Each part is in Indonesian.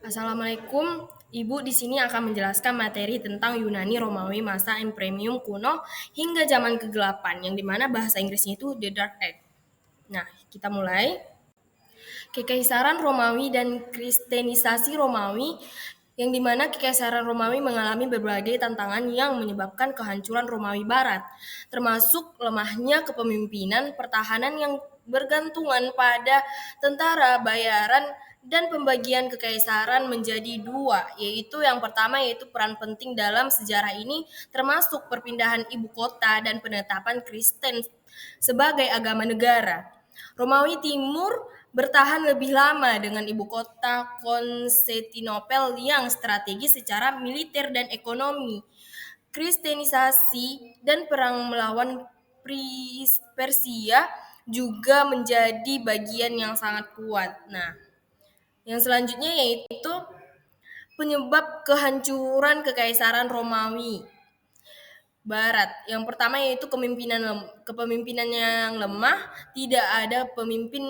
Assalamualaikum, Ibu di sini akan menjelaskan materi tentang Yunani Romawi masa Imperium kuno hingga zaman kegelapan, yang dimana bahasa Inggrisnya itu The Dark Age. Nah, kita mulai. Kekaisaran Romawi dan Kristenisasi Romawi, yang dimana Kekaisaran Romawi mengalami berbagai tantangan yang menyebabkan kehancuran Romawi Barat, termasuk lemahnya kepemimpinan pertahanan yang bergantungan pada tentara bayaran dan pembagian kekaisaran menjadi dua, yaitu yang pertama yaitu peran penting dalam sejarah ini termasuk perpindahan ibu kota dan penetapan Kristen sebagai agama negara. Romawi Timur bertahan lebih lama dengan ibu kota Konstantinopel yang strategis secara militer dan ekonomi. Kristenisasi dan perang melawan Persia juga menjadi bagian yang sangat kuat. Nah, yang selanjutnya yaitu penyebab kehancuran Kekaisaran Romawi Barat. Yang pertama yaitu kepemimpinan yang lemah, tidak ada pemimpin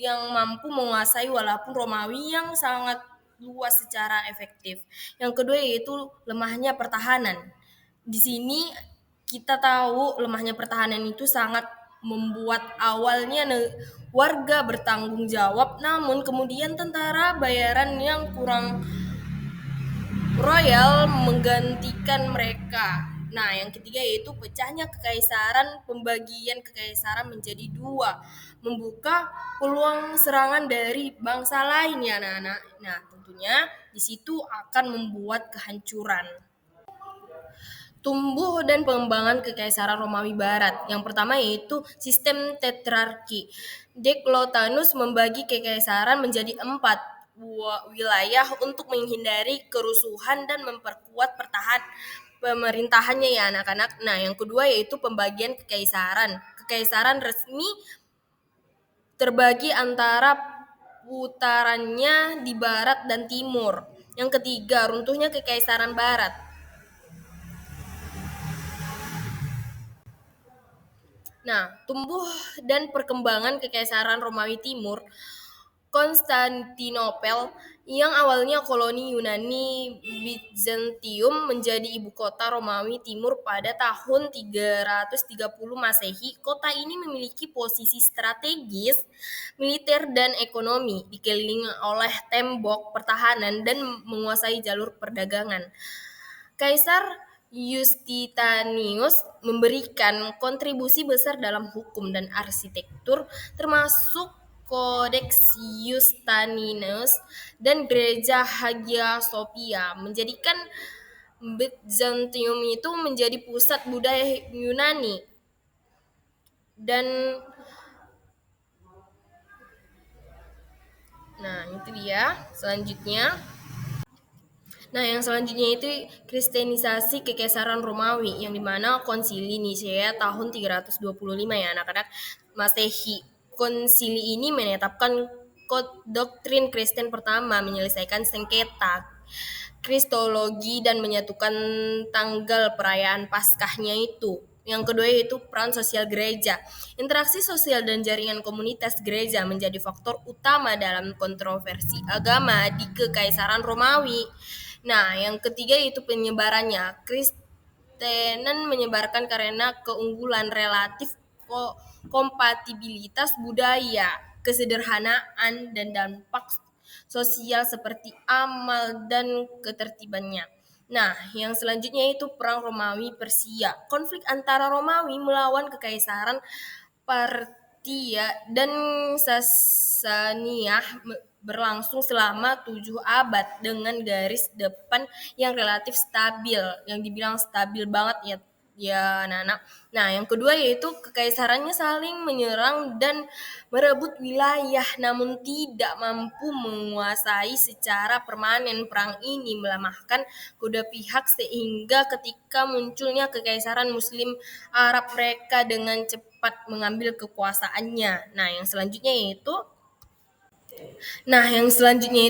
yang mampu menguasai walaupun Romawi yang sangat luas secara efektif. Yang kedua yaitu lemahnya pertahanan. Di sini kita tahu lemahnya pertahanan itu sangat membuat awalnya warga bertanggung jawab, namun kemudian tentara bayaran yang kurang royal menggantikan mereka. Nah, yang ketiga yaitu pecahnya kekaisaran, pembagian kekaisaran menjadi dua, membuka peluang serangan dari bangsa lain ya anak-anak. Nah, tentunya di situ akan membuat kehancuran. Tumbuh dan pengembangan Kekaisaran Romawi Barat. Yang pertama yaitu sistem tetrarki. Declotanus membagi kekaisaran menjadi 4 wilayah untuk menghindari kerusuhan dan memperkuat pemerintahannya ya anak-anak. Nah, yang kedua yaitu pembagian kekaisaran. Kekaisaran resmi terbagi antara putarannya di barat dan timur. Yang ketiga, runtuhnya Kekaisaran Barat. Nah, tumbuh dan perkembangan Kekaisaran Romawi Timur, Konstantinopel yang awalnya koloni Yunani Bizantium menjadi ibu kota Romawi Timur pada tahun 330 Masehi. Kota ini memiliki posisi strategis, militer dan ekonomi, dikelilingi oleh tembok pertahanan dan menguasai jalur perdagangan. Kaisar Justinianus memberikan kontribusi besar dalam hukum dan arsitektur, termasuk Codex Justinianus dan Gereja Hagia Sophia, menjadikan Byzantium itu menjadi pusat budaya Yunani. Nah, itu dia. Selanjutnya. Nah, yang selanjutnya itu Kristenisasi Kekaisaran Romawi, yang dimana Konsili Nicea tahun 325 ya anak-anak Masehi. Konsili ini menetapkan doktrin Kristen pertama, menyelesaikan sengketa Kristologi dan menyatukan tanggal perayaan Paskahnya itu. Yang kedua yaitu peran sosial gereja. Interaksi sosial dan jaringan komunitas gereja menjadi faktor utama dalam kontroversi agama di Kekaisaran Romawi. Nah, yang ketiga yaitu penyebarannya. Kristenan menyebarkan karena keunggulan relatif, kompatibilitas budaya, kesederhanaan, dan dampak sosial seperti amal dan ketertibannya. Nah, yang selanjutnya itu Perang Romawi Persia. Konflik antara Romawi melawan Kekaisaran Partia dan Sasania berlangsung selama 7 abad dengan garis depan yang relatif stabil, yang dibilang stabil banget ya anak-anak. Nah, yang kedua yaitu kekaisarannya saling menyerang dan merebut wilayah namun tidak mampu menguasai secara permanen. Perang ini melemahkan kedua pihak sehingga ketika munculnya kekaisaran Muslim Arab mereka dengan cepat mengambil kekuasaannya. Nah, yang selanjutnya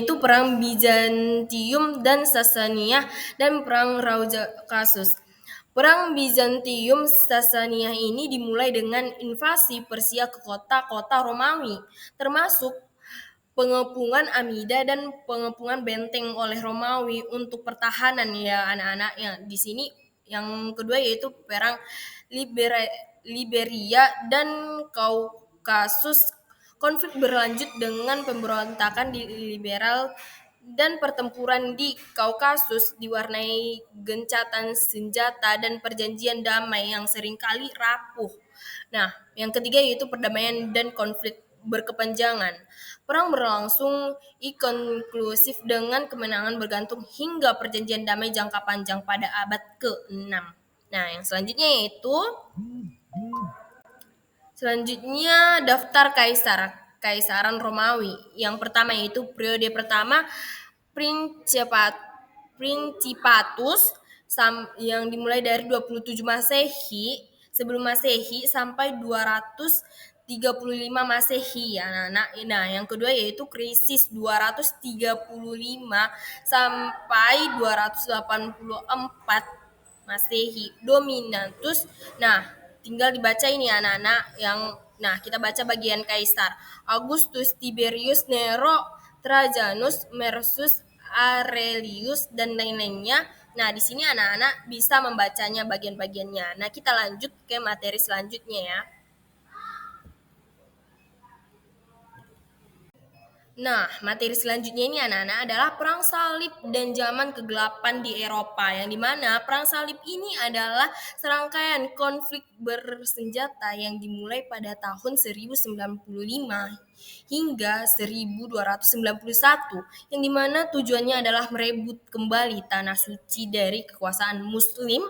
itu perang Bizantium dan Sasania dan perang Raukasus. Perang Bizantium Sasania ini dimulai dengan invasi Persia ke kota-kota Romawi, termasuk pengepungan Amida dan pengepungan benteng oleh Romawi untuk pertahanan ya anak-anak. Yang di sini yang kedua yaitu perang Liberia dan Kaukasus. Konflik berlanjut dengan pemberontakan di liberal dan pertempuran di Kaukasus diwarnai gencatan senjata dan perjanjian damai yang seringkali rapuh. Nah, yang ketiga yaitu perdamaian dan konflik berkepanjangan. Perang berlangsung inkonklusif dengan kemenangan bergantung hingga perjanjian damai jangka panjang pada abad ke-6. Nah, yang selanjutnya yaitu daftar Kaisaran Romawi. Yang pertama yaitu periode pertama Principatus yang dimulai dari 27 Masehi sebelum Masehi sampai 235 Masehi ya anak-anak. Nah, yang kedua yaitu krisis 235 sampai 284 Masehi Dominatus. Nah, tinggal dibaca ini anak-anak kita baca bagian kaisar. Augustus, Tiberius, Nero, Trajanus, Marcus Aurelius dan lain-lainnya. Nah, di sini anak-anak bisa membacanya bagian-bagiannya. Nah, kita lanjut ke materi selanjutnya ya. Nah, materi selanjutnya ini anak-anak adalah perang salib dan zaman kegelapan di Eropa, yang dimana perang salib ini adalah serangkaian konflik bersenjata yang dimulai pada tahun 1095 hingga 1291, yang dimana tujuannya adalah merebut kembali tanah suci dari kekuasaan Muslim.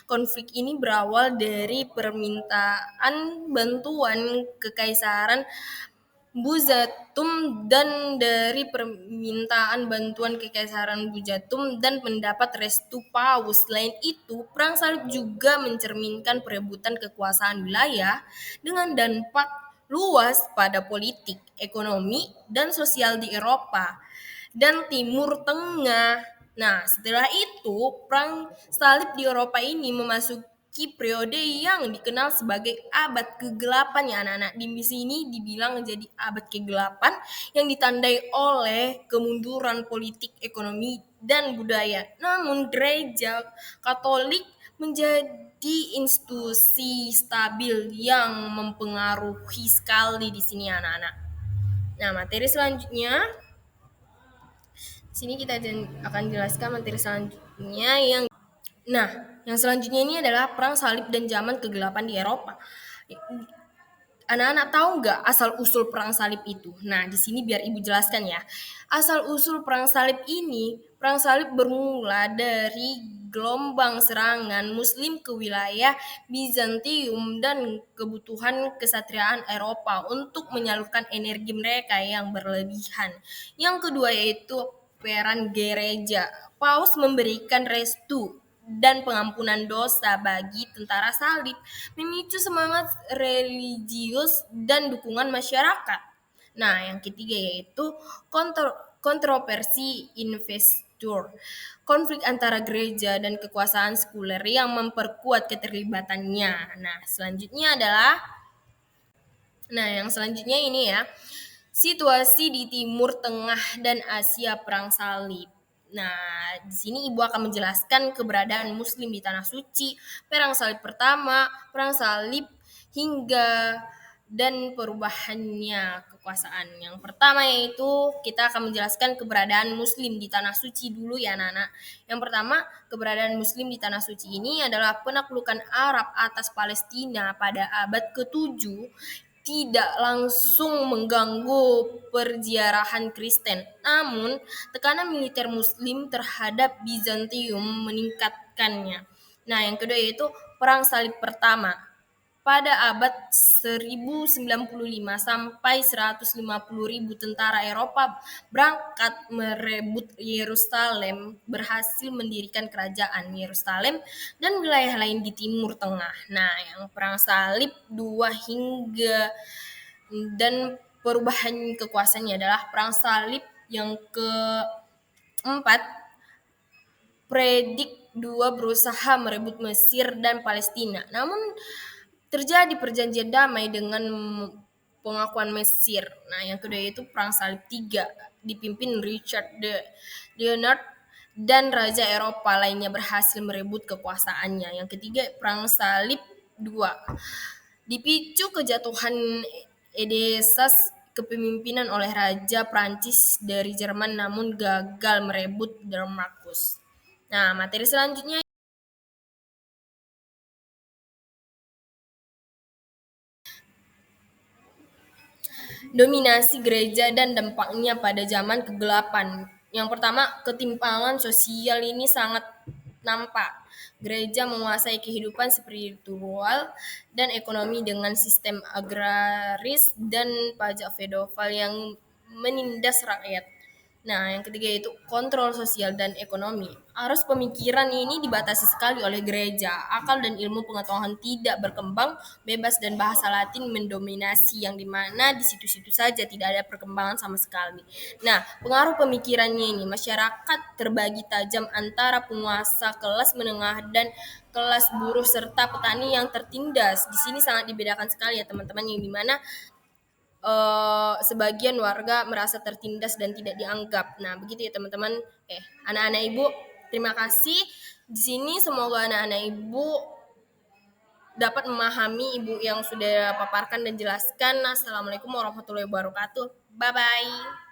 Konflik ini berawal dari permintaan bantuan kekaisaran Buzatum dan dari permintaan bantuan Kekaisaran Buzatum dan mendapat restu Paus. Selain itu, perang salib juga mencerminkan perebutan kekuasaan wilayah dengan dampak luas pada politik, ekonomi, dan sosial di Eropa dan Timur Tengah. Nah, setelah itu, perang salib di Eropa ini memasuki periode yang dikenal sebagai abad kegelapan ya anak-anak. Di sini dibilang jadi abad kegelapan yang ditandai oleh kemunduran politik, ekonomi, dan budaya. Namun gereja Katolik menjadi institusi stabil yang mempengaruhi sekali di sini anak-anak. Nah, materi selanjutnya sini kita akan jelaskan materi selanjutnya yang selanjutnya ini adalah perang salib dan zaman kegelapan di Eropa. Anak-anak tahu nggak asal usul perang salib itu? Nah, di sini biar ibu jelaskan ya. Asal usul perang salib bermula dari gelombang serangan Muslim ke wilayah Bizantium dan kebutuhan kesatriaan Eropa untuk menyalurkan energi mereka yang berlebihan. Yang kedua yaitu peran gereja. Paus memberikan restu dan pengampunan dosa bagi tentara salib, memicu semangat religius dan dukungan masyarakat. Nah, yang ketiga yaitu kontroversi investor, konflik antara gereja dan kekuasaan sekuler yang memperkuat keterlibatannya. Yang selanjutnya ini ya, situasi di Timur Tengah dan Asia perang salib. Nah, di sini ibu akan menjelaskan keberadaan Muslim di tanah suci, perang salib pertama, perang salib hingga dan perubahannya kekuasaan. Yang pertama yaitu kita akan menjelaskan keberadaan Muslim di tanah suci dulu ya anak-anak. Yang pertama, keberadaan Muslim di tanah suci ini adalah penaklukan Arab atas Palestina pada abad ke-7 tidak langsung mengganggu perziarahan Kristen. Namun, tekanan militer Muslim terhadap Bizantium meningkatkannya. Nah, yang kedua yaitu Perang Salib Pertama. Pada abad 1095 sampai 150.000 tentara Eropa berangkat merebut Yerusalem, berhasil mendirikan kerajaan Yerusalem dan wilayah lain di Timur Tengah. Nah, yang Perang Salib 2 hingga dan perubahan kekuasaannya adalah Perang Salib yang keempat. Predik II berusaha merebut Mesir dan Palestina. Namun terjadi perjanjian damai dengan pengakuan Mesir. Nah, yang kedua itu Perang Salib III dipimpin Richard the Leonard dan raja Eropa lainnya berhasil merebut kekuasaannya. Yang ketiga Perang Salib II dipicu kejatuhan Edesas kepemimpinan oleh Raja Prancis dari Jerman namun gagal merebut Damaskus. Nah, materi selanjutnya dominasi gereja dan dampaknya pada zaman kegelapan. Yang pertama, ketimpangan sosial ini sangat nampak. Gereja menguasai kehidupan spiritual dan ekonomi dengan sistem agraris dan pajak feodal yang menindas rakyat. Nah, yang ketiga itu kontrol sosial dan ekonomi. Arus pemikiran ini dibatasi sekali oleh gereja. Akal dan ilmu pengetahuan tidak berkembang bebas dan bahasa Latin mendominasi yang dimana di situ-situ saja tidak ada perkembangan sama sekali. Nah, pengaruh pemikirannya ini masyarakat terbagi tajam antara penguasa kelas menengah dan kelas buruh serta petani yang tertindas. Di sini sangat dibedakan sekali ya teman-teman yang dimana sebagian warga merasa tertindas dan tidak dianggap. Nah, begitu ya teman-teman. Anak-anak ibu, terima kasih. Di sini semoga anak-anak ibu dapat memahami ibu yang sudah paparkan dan jelaskan. Assalamualaikum warahmatullahi wabarakatuh. Bye bye.